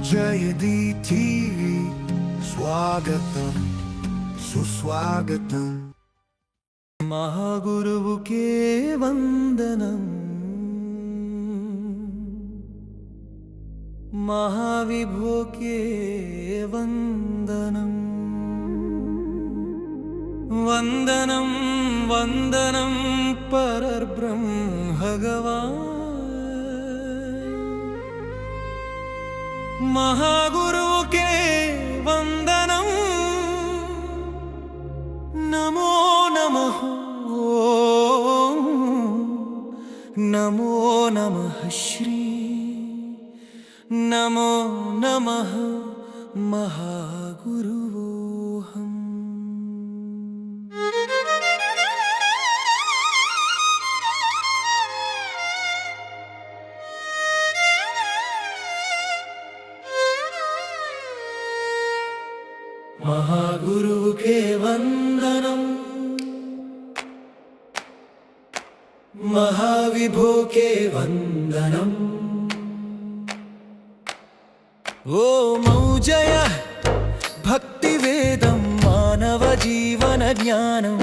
జయది TV స్వాగతం సుస్వాగతం. మహాగురువుకే వందనం, మహావిభోకే వందనం. వందనం వందనం పరబ్రహ్మ భగవాన్. మహాగురువుకే వందనం, నమో నమః. నమో నమః శ్రీ, నమో నమః మహాగురువోహం. మహాగురువుకే వందనం, మహావిభోకే వందనం. ఓ మౌజయ భక్తి వేదం, మానవ జీవన జ్ఞానం,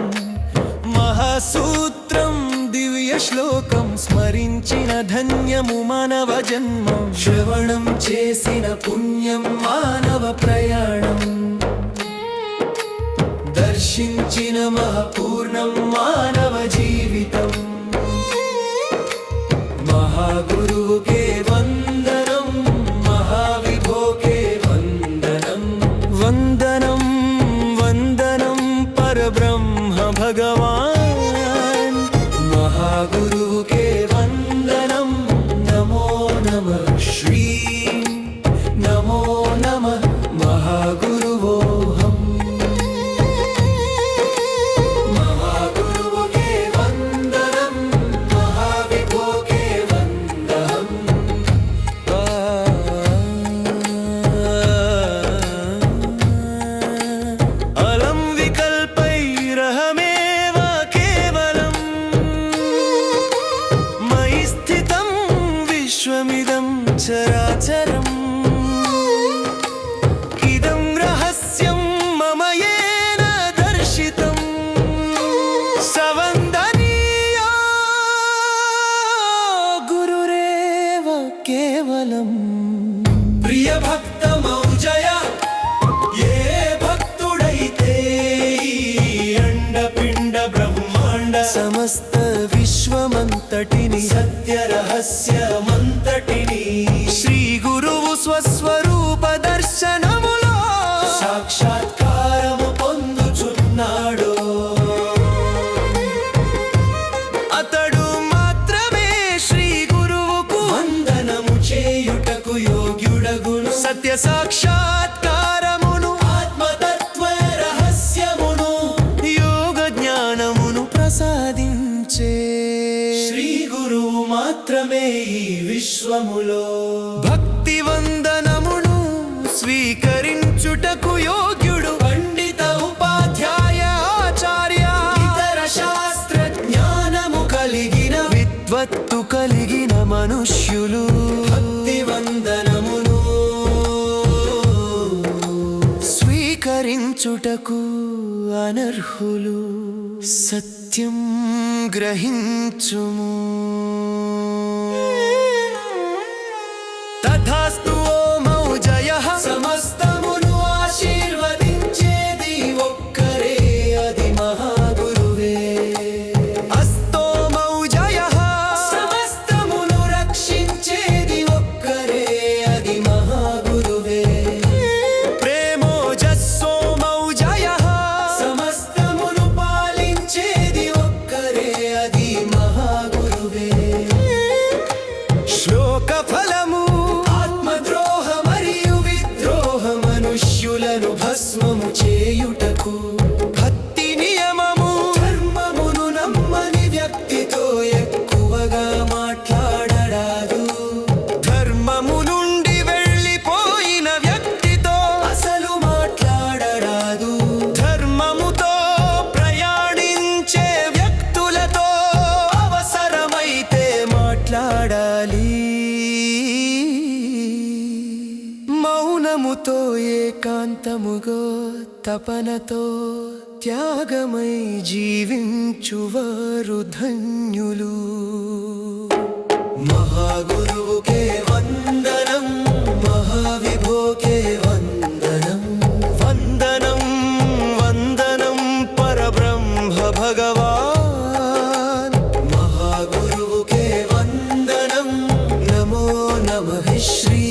మహాసూత్రం దివ్య శ్లోకం, స్మరించిన ధన్యము మానవ జన్మం. శ్రవణం చేసిన పుణ్యం మానవ ప్రయాణం, దర్శించిన మహాపూర్ణం మానవ జీవితం. మహాగురువుకే వందనం, మహావిభోకే వందనం. వందనం వందనం పరబ్రహ్మ భగవాన్. మహాగురువుకే వందనం, నమో నమః శ్రీ, నమో నమః మహాగురువోహం. విశ్వమిదం చరాచరం, ఇదం రహస్యం మమ యేన దర్శితం. సవందనీయో గురురేవ కేవలం. ప్రియ భక్త మౌజయ, ఏ భక్తుడైతే అండపిండ బ్రహ్మాండ సమస్త విశ్వమంతటిని, సత్య రహస్యమంతటిని శ్రీ గురువు స్వస్వరూప దర్శనములో సాక్షాత్కారము పొందుచున్నాడు. అతడు మాత్రమే శ్రీ గురువుకు వందనము చేయుటకు యోగ్యుడగును. సత్య సాక్షాత్కారమును, ఆత్మతత్వ రహస్యమును, యోగ జ్ఞానమును ప్రసాదించే శ్రీ గురువు మాత్రమే ఈ విశ్వములో. భక్తి వందనమును స్వీకరించుటకు యోగ్యుడు పండిత ఉపాధ్యాయ ఆచార్య, ఇతర శాస్త్ర జ్ఞానము కలిగిన విద్వత్తు కలిగిన మనుష్యులు. భక్తి వందనమును స్వీకరించుటకు అనర్హులు. సత్యం గ్రహించుము. తథాస్తు ఓ మౌజయః. సమస్తమును ఆశీర్వదించేది ఒక్కరే, అది మహాగురువే. అస్తో మౌజయః. సమస్తమును రక్షించేది ఒక్కరే, అది మహాగురువే. ప్రేమోజస్సో మౌజయః. సమస్తమును పాలించేది ఒక్కరే, అది మహాగురువే. శ్లోక ఫలము, ఆత్మద్రోహ మరియు విద్రోహ మనుష్యులను భస్మము చేయుటకు. భక్తి నియమము, ధర్మమును నమ్మని వ్యక్తితో ఎక్కువగా మాట్లాడరాదు. ధర్మము నుండి వెళ్ళిపోయిన వ్యక్తితో అసలు మాట్లాడరాదు. ధర్మముతో ప్రయాణించే వ్యక్తులతో అవసరమైతే మాట్లాడాలి. తపముతో ఏకాంతముగో తపనతో త్యాగమై జీవించువారు ధన్యులు. మహాగురువుకే వందనం, మహావిభోకే వందనం. వందనం వందనం పరబ్రహ్మ భగవాన్. మహాగురువుకే వందనం. నమో నమః శ్రీ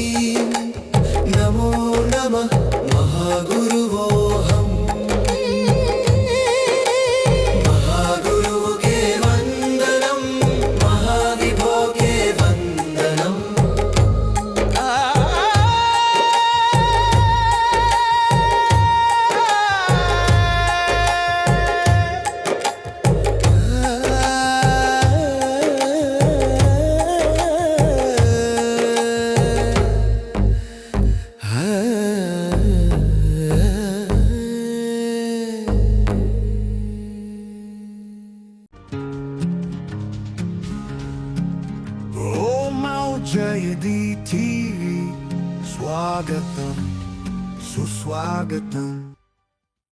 నమో నమః మహాగురువోహం. మహాగురువుకే వందనం, మహావిభోకే వందనం. జయది టీవీ స్వాగతం సుస్వాగతం.